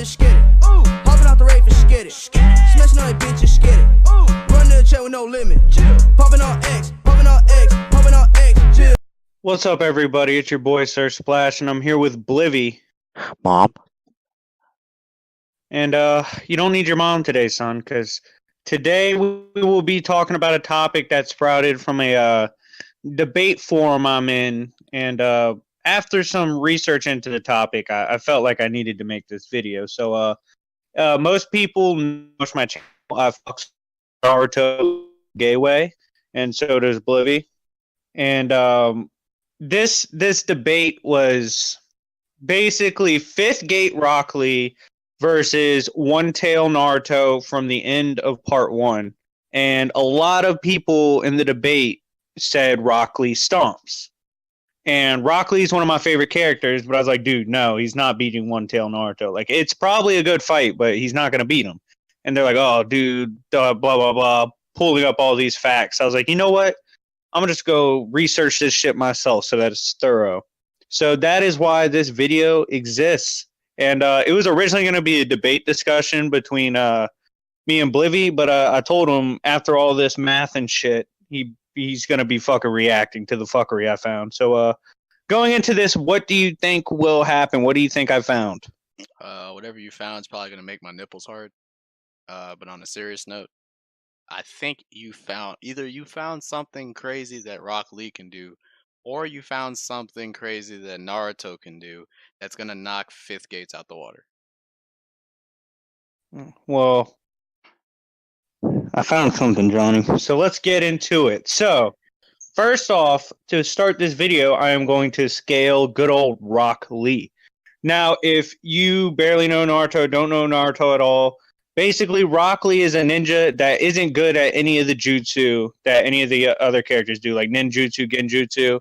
let's get it. Hopping out the rave and skid it. Smashing on that bitch and skid it. Run to the check with no limit. Popping on X, popping on X, popping on X. Chill. What's up, everybody? It's your boy Sir Splash, and I'm here with Blivy. Mom? And you don't need your mom today, son, because today we will be talking about a topic that sprouted from a debate forum I'm in. And after some research into the topic, I felt like I needed to make this video. So most people watch my channel. I fuck Naruto gay way, and so does Blivy. And this debate was basically Fifth Gate Rock Lee versus One Tail Naruto from the end of part one. And a lot of people in the debate said Rock Lee stomps. And Rock Lee is one of my favorite characters, but I was like, dude, no, he's not beating One Tail Naruto. Like, it's probably a good fight, but he's not going to beat him. And they're like, oh, dude, blah, blah, blah, pulling up all these facts. I was like, you know what? I'm going to just go research this shit myself so that it's thorough. So that is why this video exists. And it was originally going to be a debate discussion between me and Blivy, but I told him after all this math and shit, he's going to be fucking reacting to the fuckery I found. So going into this, what do you think will happen? What do you think I found? Whatever you found is probably going to make my nipples hard. But on a serious note, I think you found something crazy that Rock Lee can do, or you found something crazy that Naruto can do that's gonna knock Fifth Gates out the water. Well, I found something, Johnny. So let's get into it. So, first off, to start this video, I am going to scale good old Rock Lee. Now, if you barely know Naruto, don't know Naruto at all, basically, Rock Lee is a ninja that isn't good at any of the jutsu that any of the other characters do, like ninjutsu, genjutsu,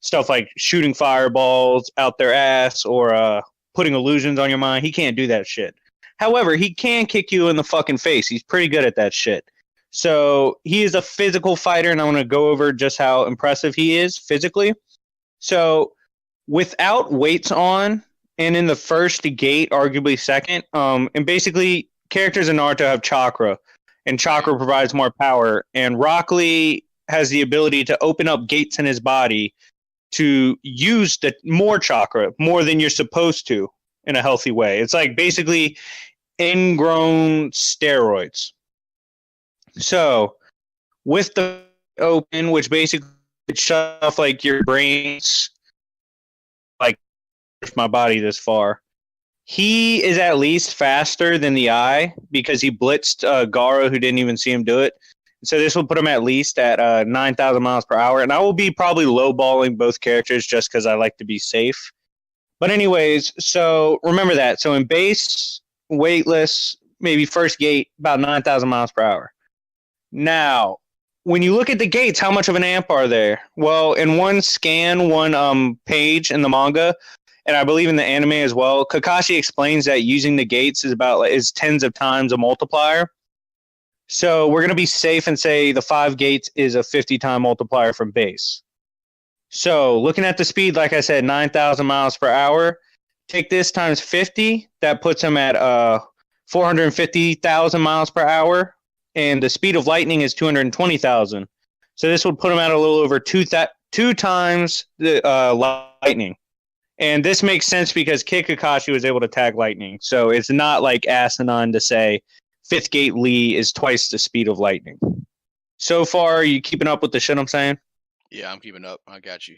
stuff like shooting fireballs out their ass or putting illusions on your mind. He can't do that shit. However, he can kick you in the fucking face. He's pretty good at that shit. So he is a physical fighter, and I want to go over just how impressive he is physically. So without weights on, and in the first gate, arguably second, and basically characters in Naruto have chakra, and chakra provides more power. And Rock Lee has the ability to open up gates in his body to use the more chakra, more than you're supposed to in a healthy way. It's like basically ingrown steroids. So with the open, which basically shuts off like your brains, like my body this far. He is at least faster than the eye because he blitzed Gaara, who didn't even see him do it. So this will put him at least at 9,000 miles per hour. And I will be probably lowballing both characters just because I like to be safe. But anyways, so remember that. So in base, weightless, maybe first gate, about 9,000 miles per hour. Now, when you look at the gates, how much of an amp are there? Well, in one page in the manga, and I believe in the anime as well, Kakashi explains that using the gates is tens of times a multiplier. So we're going to be safe and say the 5 gates is a 50-time multiplier from base. So looking at the speed, like I said, 9,000 miles per hour. Take this times 50. That puts him at 450,000 miles per hour. And the speed of lightning is 220,000. So this would put him at a little over two times the lightning. And this makes sense because Kid Kakashi was able to tag lightning. So it's not like asinine to say Fifth Gate Lee is twice the speed of lightning. So far, are you keeping up with the shit I'm saying? Yeah, I'm keeping up. I got you.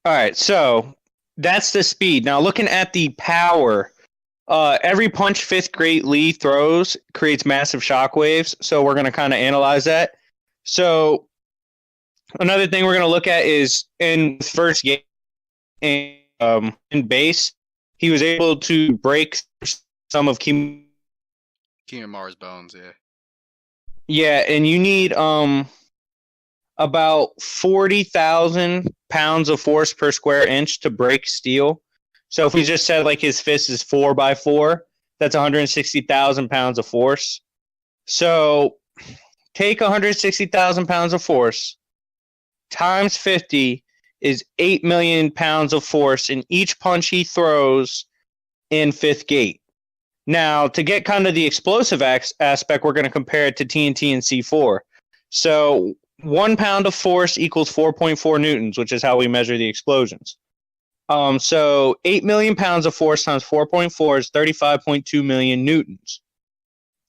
All right, so that's the speed. Now, looking at the power, every punch Fifth Gate Lee throws creates massive shockwaves. So we're going to kind of analyze that. So another thing we're going to look at is in the first game, in base, he was able to break some of Kimimara's bones, yeah. Yeah, and you need about 40,000 pounds of force per square inch to break steel. So if we just said like his fist is 4x4, that's 160,000 pounds of force. So take 160,000 pounds of force times 50 is 8 million pounds of force in each punch he throws in Fifth Gate. Now, to get kind of the explosive aspect, we're going to compare it to TNT and C4. So 1 pound of force equals 4.4 newtons, which is how we measure the explosions. So 8 million pounds of force times 4.4 is 35.2 million newtons.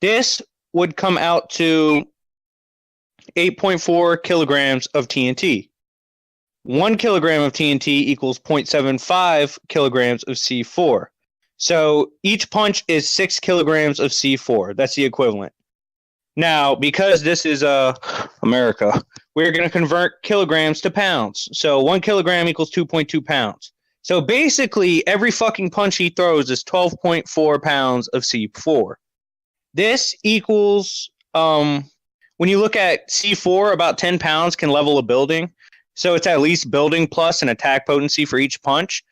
This would come out to 8.4 kilograms of TNT. 1 kilogram of TNT equals 0.75 kilograms of C4. So each punch is 6 kilograms of C4. That's the equivalent. Now, because this is America, we're going to convert kilograms to pounds. So 1 kilogram equals 2.2 pounds. So basically, every fucking punch he throws is 12.4 pounds of C4. This equals, when you look at C4, about 10 pounds can level a building. So it's at least building plus an attack potency for each punch.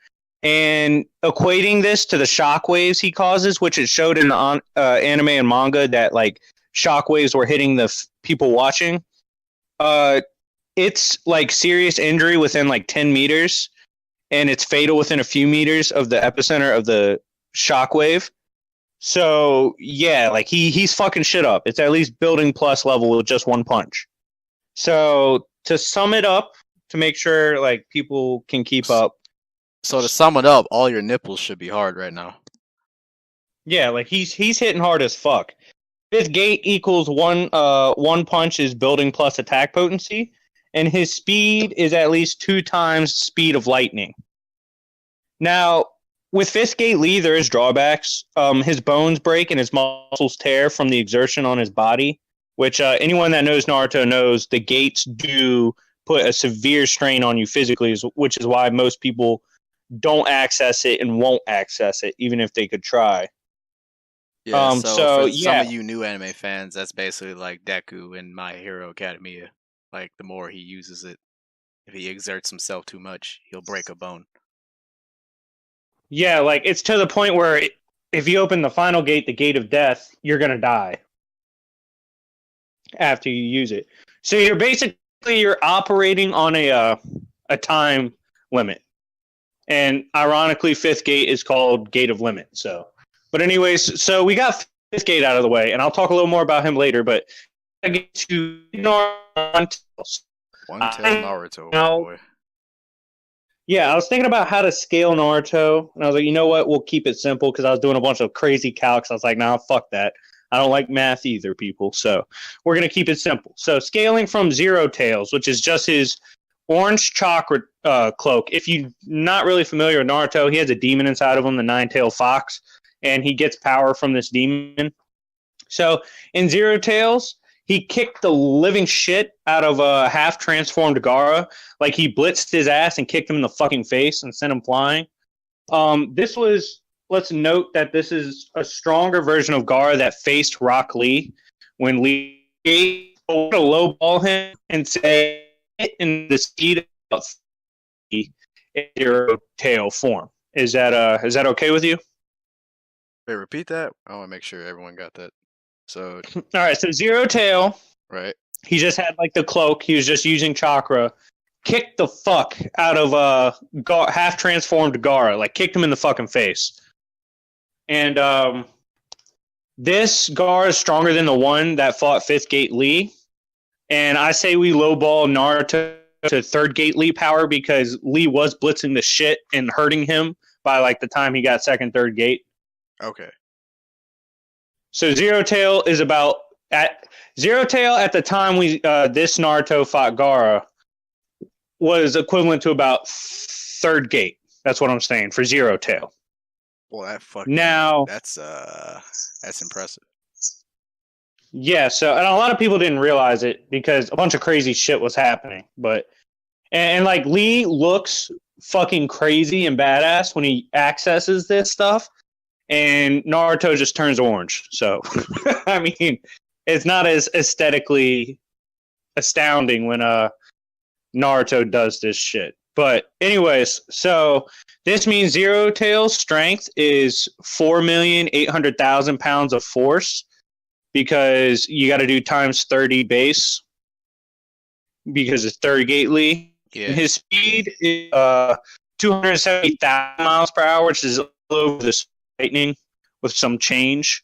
And equating this to the shockwaves he causes, which it showed in the anime and manga that like shockwaves were hitting the people watching. It's like serious injury within like 10 meters, and it's fatal within a few meters of the epicenter of the shockwave. So yeah, like he's fucking shit up. It's at least building plus level with just one punch. So to sum it up, to make sure like people can keep up. So to sum it up, all your nipples should be hard right now. Yeah, like he's hitting hard as fuck. Fifth gate equals one punch is building plus attack potency, and his speed is at least 2 times speed of lightning. Now, with fifth gate Lee, there is drawbacks. His bones break and his muscles tear from the exertion on his body, which anyone that knows Naruto knows the gates do put a severe strain on you physically, which is why most people don't access it and won't access it, even if they could try. Yeah, so for yeah. some of you new anime fans, that's basically like Deku in My Hero Academia. Like, the more he uses it, if he exerts himself too much, he'll break a bone. Yeah, like, it's to the point where if you open the final gate, the gate of death, you're going to die after you use it. So you're operating on a time limit. And ironically, fifth gate is called Gate of Limit. So, but anyways, so we got fifth gate out of the way, and I'll talk a little more about him later. But I get to One tail Naruto, boy. Yeah, I was thinking about how to scale Naruto, and I was like, you know what? We'll keep it simple because I was doing a bunch of crazy calcs. I was like, nah, fuck that. I don't like math either, people. So we're gonna keep it simple. So scaling from Zero Tails, which is just his orange chakra cloak. If you're not really familiar with Naruto, he has a demon inside of him, the Nine-Tailed Fox, and he gets power from this demon. So in Zero Tails, he kicked the living shit out of a half-transformed Gaara. Like, he blitzed his ass and kicked him in the fucking face and sent him flying. Let's note that this is a stronger version of Gaara that faced Rock Lee when Lee to lowball him and say in the speed of Zero Tail form. Is that okay with you? Wait, repeat that? I want to make sure everyone got that. So all right, so Zero Tail, right? He just had like the cloak. He was just using chakra. Kicked the fuck out of half transformed Gaara. Like, kicked him in the fucking face. And this Gaara is stronger than the one that fought fifth gate Lee. And I say we lowball Naruto to third gate Lee power because Lee was blitzing the shit and hurting him by like the time he got second, third gate. Okay. So Zero Tail is about at the time this Naruto fought Gaara was equivalent to about third gate. That's what I'm saying for Zero Tail. Well, that's impressive. Yeah, so and a lot of people didn't realize it because a bunch of crazy shit was happening. But and like Lee looks fucking crazy and badass when he accesses this stuff, and Naruto just turns orange. So I mean, it's not as aesthetically astounding when Naruto does this shit. But anyways, so this means Zero Tail's strength is 4,800,000 pounds of force because you got to do times 30 base because it's third gate Lee. Yeah. And his speed is 270,000 miles per hour, which is over the lightning, with some change.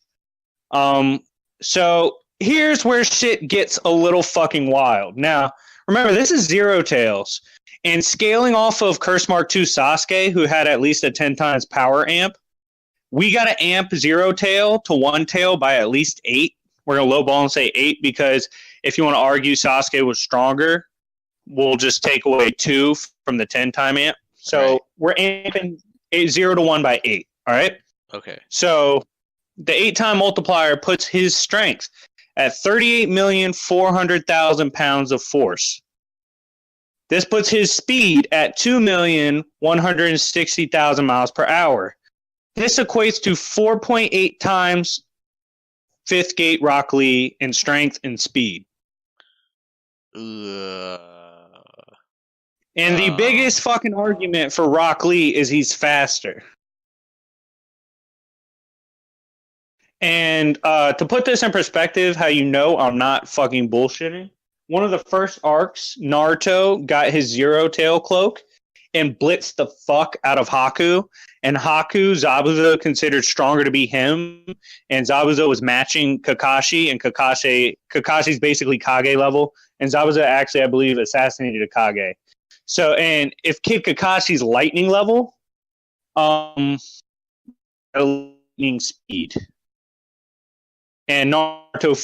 So here's where shit gets a little fucking wild. Now, remember, this is Zero Tails. And scaling off of Curse Mark II Sasuke, who had at least a 10 times power amp, we got to amp Zero Tail to One Tail by at least 8. We're going to lowball and say 8 because if you want to argue Sasuke was stronger, we'll just take away 2 from the 10 time amp. So Right. we're amping 0 to 1 by 8. All right? Okay. So the 8-time multiplier puts his strength at 38,400,000 pounds of force. This puts his speed at 2,160,000 miles per hour. This equates to 4.8 times 5th Gate Rock Lee in strength and speed. And the biggest fucking argument for Rock Lee is he's faster. And to put this in perspective, how you know I'm not fucking bullshitting, one of the first arcs, Naruto got his Zero Tail cloak and blitzed the fuck out of Haku. And Haku, Zabuza considered stronger to be him. And Zabuza was matching Kakashi. And Kakashi's basically Kage level. And Zabuza actually, I believe, assassinated a Kage. So, and if Kid Kakashi's lightning level, lightning speed. And Naruto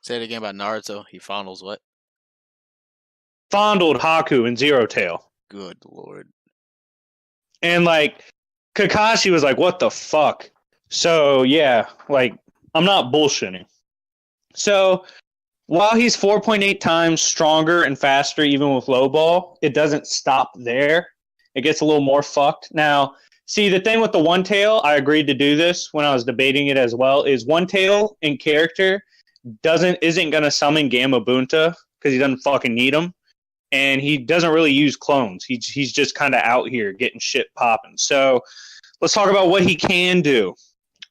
Say it again about Naruto. He fondles what? fondled Haku in Zero Tail. Good lord. And like Kakashi was like, what the fuck? So yeah, like I'm not bullshitting. So while he's 4.8 times stronger and faster even with low ball, it doesn't stop there. It gets a little more fucked. Now, see, the thing with the One Tail, I agreed to do this when I was debating it as well, is One Tail in character isn't gonna summon Gamma Bunta because he doesn't fucking need them. And he doesn't really use clones. He's just kind of out here getting shit popping. So let's talk about what he can do.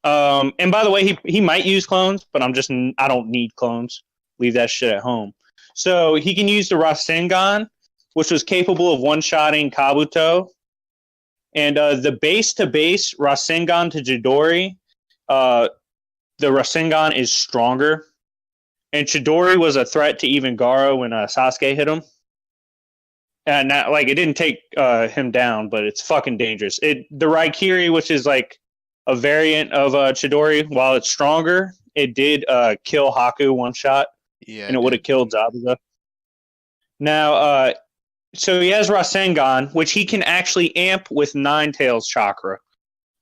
And by the way, he might use clones, but I don't need clones. Leave that shit at home. So he can use the Rasengan, which was capable of one-shotting Kabuto. And the base-to-base Rasengan to Chidori, the Rasengan is stronger. And Chidori was a threat to even Gaara when Sasuke hit him. And not, like, it didn't take him down, but it's fucking dangerous. The Raikiri, which is like a variant of Chidori, while it's stronger, it did kill Haku one shot. Yeah. And it would have killed Zabuza. Now, so he has Rasengan, which he can actually amp with Nine Tails Chakra.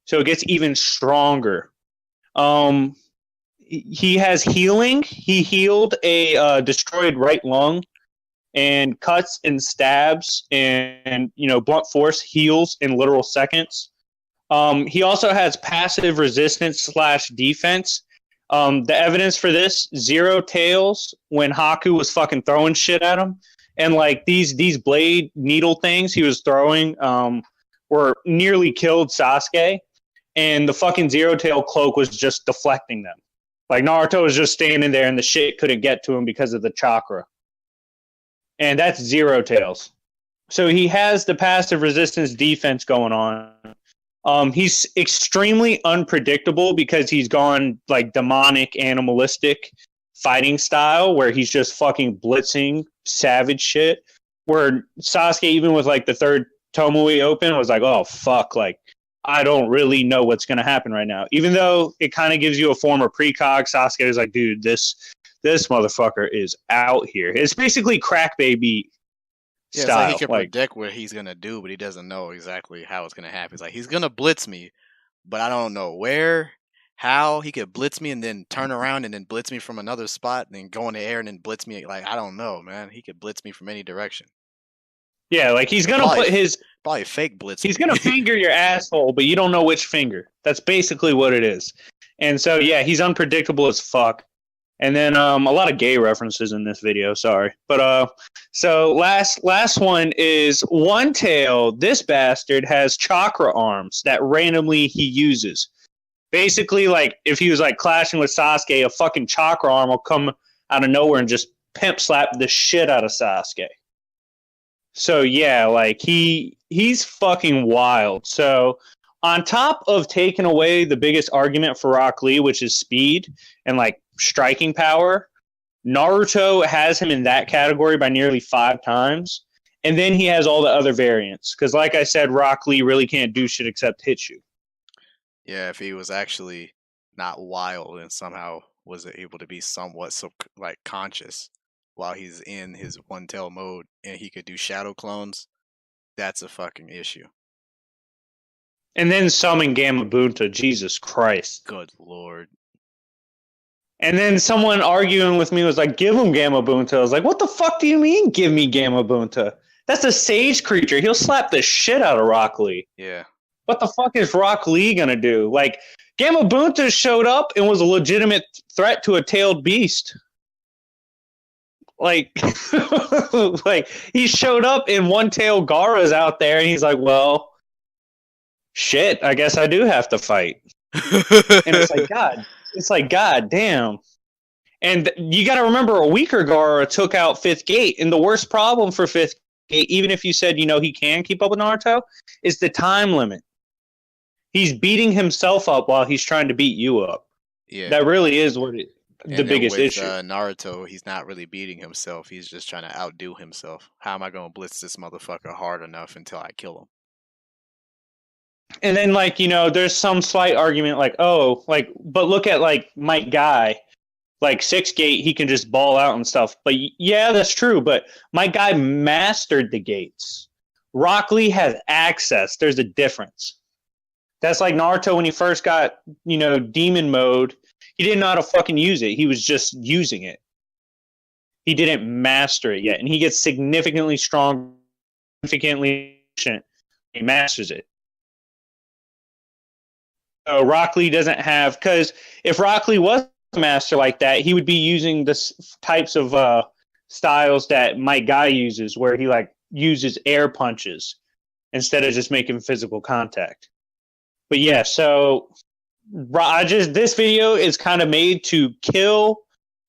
So it gets even stronger. He has healing. He healed a destroyed right lung. And cuts and stabs and blunt force heals in literal seconds. He also has passive resistance / defense. The evidence for this, Zero Tails, when Haku was fucking throwing shit at him, and like these blade needle things he was throwing were nearly killed Sasuke, and the fucking Zero Tail cloak was just deflecting them. Like Naruto was just standing there and the shit couldn't get to him because of the chakra. And that's Zero Tails. So he has the passive resistance defense going on. He's extremely unpredictable because he's gone like demonic, animalistic fighting style where he's just fucking blitzing savage shit. Where Sasuke, even with like the third Tomoe open, was like, oh fuck, like I don't really know what's going to happen right now. Even though it kind of gives you a form of precog, Sasuke is like, dude, this motherfucker is out here. It's basically crack baby Yeah, style. it's like he can predict what he's gonna do, but he doesn't know exactly how it's gonna happen. It's like he's gonna blitz me, but I don't know where, how. He could blitz me and then turn around and then blitz me from another spot and then go in the air and then blitz me. Like I don't know, man. He could blitz me from any direction. Yeah, like he's gonna put his probably fake blitz. He's gonna finger your asshole, but you don't know which finger. That's basically what it is. And so yeah, he's unpredictable as fuck. And then a lot of gay references in this video, sorry. But so last one is One Tail. This bastard has chakra arms that randomly he uses. Basically, like if he was like clashing with Sasuke, a fucking chakra arm will come out of nowhere and just pimp slap the shit out of Sasuke. So yeah, like he's fucking wild. So on top of taking away the biggest argument for Rock Lee, which is speed and like striking power, Naruto has him in that category by nearly 5 times. And then he has all the other variants. Because like I said, Rock Lee really can't do shit except hit you. Yeah, if he was actually not wild and somehow was able to be somewhat like conscious while he's in his one tail mode and he could do shadow clones, that's a fucking issue. And then summon Gamma Bunta, Jesus Christ. Good lord. And then someone arguing with me was like, give him Gamma Bunta. I was like, what the fuck do you mean give me Gamma Bunta? That's a sage creature. He'll slap the shit out of Rock Lee. Yeah. What the fuck is Rock Lee gonna do? Like, Gamma Bunta showed up and was a legitimate threat to a tailed beast. Like, like he showed up and one tail Gaara's out there, and he's like, well, shit, I guess I do have to fight. And it's like, God damn. And you got to remember, a weaker Gaara took out Fifth Gate, and the worst problem for Fifth Gate, even if you said, he can keep up with Naruto, is the time limit. He's beating himself up while he's trying to beat you up. Yeah, that really is the biggest issue. Naruto, he's not really beating himself. He's just trying to outdo himself. How am I going to blitz this motherfucker hard enough until I kill him? And then, there's some slight argument, but look at, Mike Guy. Like, Six Gate, he can just ball out and stuff. But, yeah, that's true. But Mike Guy mastered the gates. Rock Lee has access. There's a difference. That's like Naruto when he first got, demon mode. He didn't know how to fucking use it. He was just using it. He didn't master it yet. And he gets significantly strong, significantly efficient. He masters it. So Rock Lee doesn't have... Because if Rock Lee was a master like that, he would be using the types of styles that Mike Guy uses, where he, uses air punches instead of just making physical contact. But yeah, so this video is kind of made to kill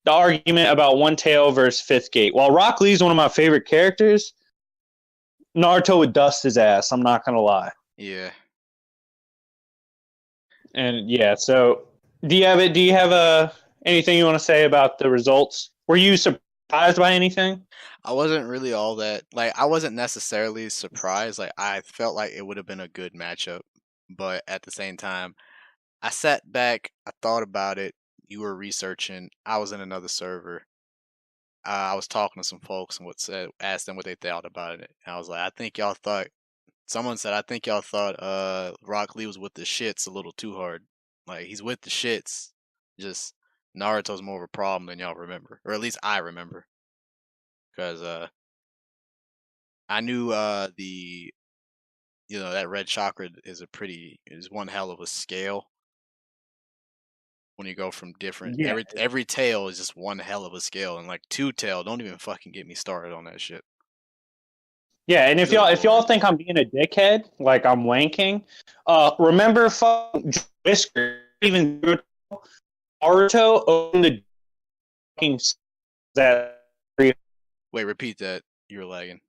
the argument about One Tail versus Fifth Gate. While Rock Lee is one of my favorite characters, Naruto would dust his ass. I'm not gonna lie. Yeah. And yeah, so do you have anything you want to say about the results? Were you surprised by anything? I wasn't really all that I wasn't necessarily surprised. I felt like it would have been a good matchup. But at the same time, I sat back, I thought about it. You were researching. I was in another server. I was talking to some folks and asked them what they thought about it. And I was like, someone said, I think y'all thought Rock Lee was with the shits a little too hard. Like, he's with the shits. Just Naruto's more of a problem than y'all remember. Or at least I remember. Because I knew that red chakra is one hell of a scale. When you go from different, every tail is just one hell of a scale, and 2-tail, don't even fucking get me started on that shit. Yeah, and if y'all think I'm being a dickhead, like I'm wanking, remember fucking Whisker, even Naruto owned the fucking that. Wait, repeat that. You're lagging.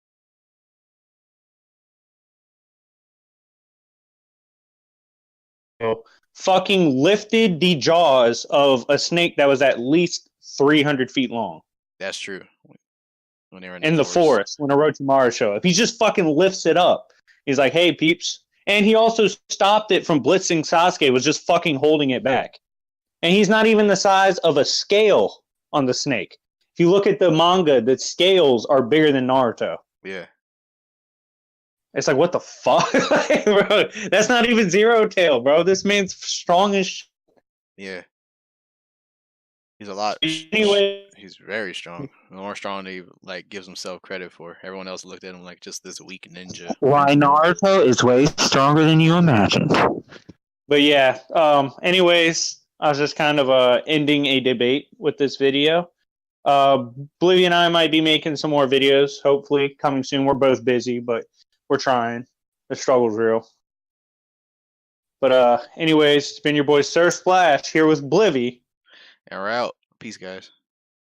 Fucking lifted the jaws of a snake that was at least 300 feet long. That's true. When they were in the forest, when Orochimaru showed up, he just fucking lifts it up. He's like, "Hey, peeps!" And he also stopped it from blitzing Sasuke. Was just fucking holding it back. And he's not even the size of a scale on the snake. If you look at the manga, the scales are bigger than Naruto. Yeah. It's like, what the fuck? Bro, that's not even Zero Tail, bro. This man's strong as shit. Yeah. He's a lot. Anyway, he's very strong. More strong than he gives himself credit for. Everyone else looked at him like just this weak ninja. Why Naruto is way stronger than you imagine. But yeah. Anyways, I was just kind of ending a debate with this video. Bolivia and I might be making some more videos. Hopefully, coming soon. We're both busy, but we're trying. The struggle's real. But anyways, it's been your boy Sir Splash here with Blivy. And we're out. Peace, guys.